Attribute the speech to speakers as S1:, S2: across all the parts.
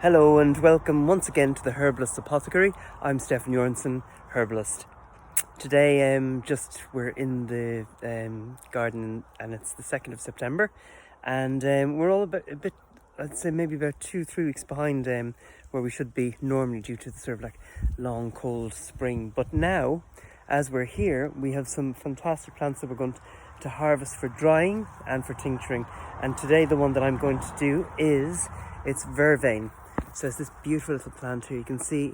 S1: Hello and welcome once again to the Herbalist Apothecary. I'm Stefan Jornsson, herbalist. Today we're in the garden and it's the 2nd of September and we're all I'd say maybe about 2-3 weeks behind where we should be normally due to the sort of like long cold spring. But now, as we're here, we have some fantastic plants that we're going to harvest for drying and for tincturing. And today the one that I'm going to do it's Vervain. So it's this beautiful little plant here. You can see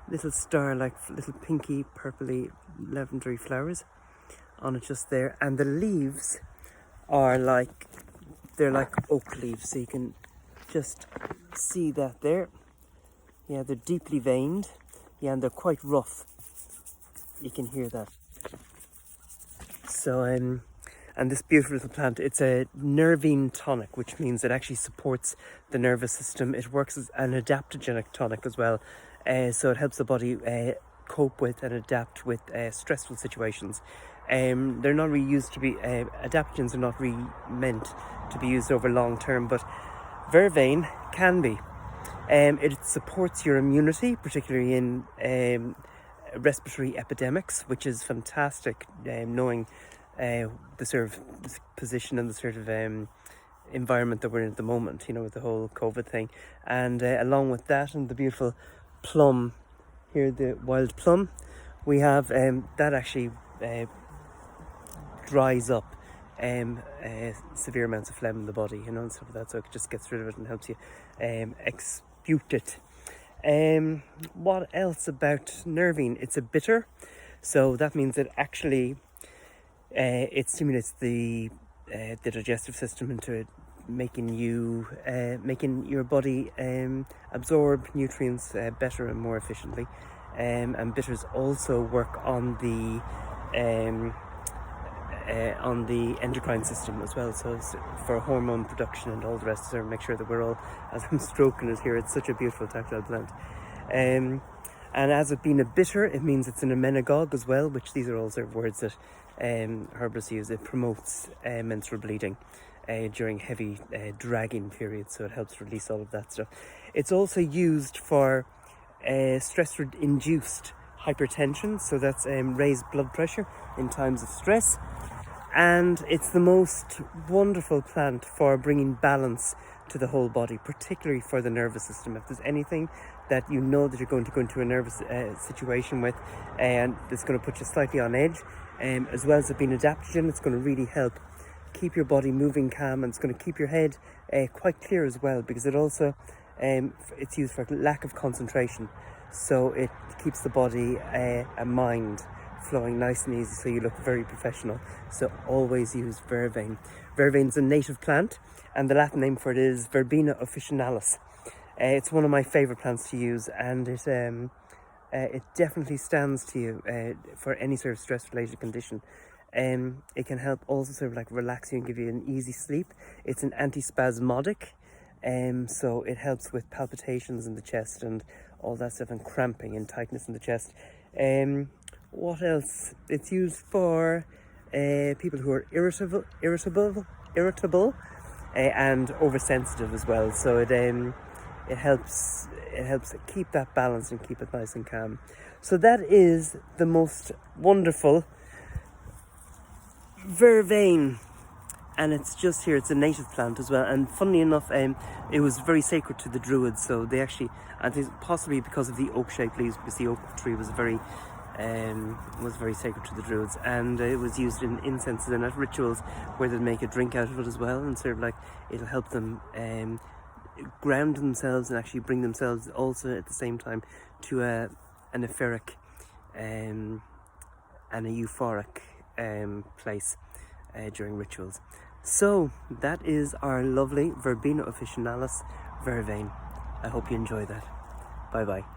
S1: little star-like, little pinky, purpley, lavender flowers on it just there. And the leaves are they're like oak leaves. So you can just see that there. Yeah, they're deeply veined. Yeah, and they're quite rough. You can hear that. So, and this beautiful little plant, it's a nervine tonic, which means it actually supports the nervous system. It works as an adaptogenic tonic as well. So it helps the body cope with and adapt with stressful situations. They're not really used to be, adaptogens are not really meant to be used over long term, but Vervain can be. It supports your immunity, particularly in respiratory epidemics, which is fantastic, knowing the sort of position and the sort of environment that we're in at the moment, you know, with the whole COVID thing. And along with that and the beautiful plum here, the wild plum, we have that actually dries up severe amounts of phlegm in the body, you know, and stuff like that. So it just gets rid of it and helps you expute it. What else about nervine? It's a bitter, so that means it actually it stimulates the digestive system into making your body absorb nutrients better and more efficiently. And bitters also work on the endocrine system as well, so it's for hormone production and all the rest. So make sure that we're all, as I'm stroking it here, it's such a beautiful tactile plant. And as it being a bitter, it means it's an emmenagogue as well, which these are all sort of words that herbalists use. It promotes menstrual bleeding during heavy dragging periods, so it helps release all of that stuff. It's also used for stress-induced hypertension, so that's raised blood pressure in times of stress. And it's the most wonderful plant for bringing balance to the whole body, particularly for the nervous system. If there's anything that you know that you're going to go into a nervous situation with and it's going to put you slightly on edge, as well as it being adaptogen, it's going to really help keep your body moving calm, and it's going to keep your head quite clear as well, because it also it's used for lack of concentration. So it keeps the body and mind flowing nice and easy, so you look very professional. So always use Vervain. Vervain is a native plant, and the Latin name for it is Verbena officinalis. It's one of my favourite plants to use, and it definitely stands to you for any sort of stress-related condition. It can help also sort of like relax you and give you an easy sleep. It's an antispasmodic, so it helps with palpitations in the chest and all that stuff, and cramping and tightness in the chest. What else? It's used for people who are irritable, and oversensitive as well. So it helps keep that balance and keep it nice and calm. So that is the most wonderful Vervain, and it's just here. It's a native plant as well, and funnily enough, it was very sacred to the Druids. So they actually, I think possibly because of the oak-shaped leaves, because the oak tree was very sacred to the Druids, and it was used in incenses and at rituals where they'd make a drink out of it as well, and sort of like it'll help them ground themselves and actually bring themselves also at the same time to an etheric and a euphoric place during rituals. So that is our lovely Verbena officinalis Vervain. I hope you enjoy that. Bye bye.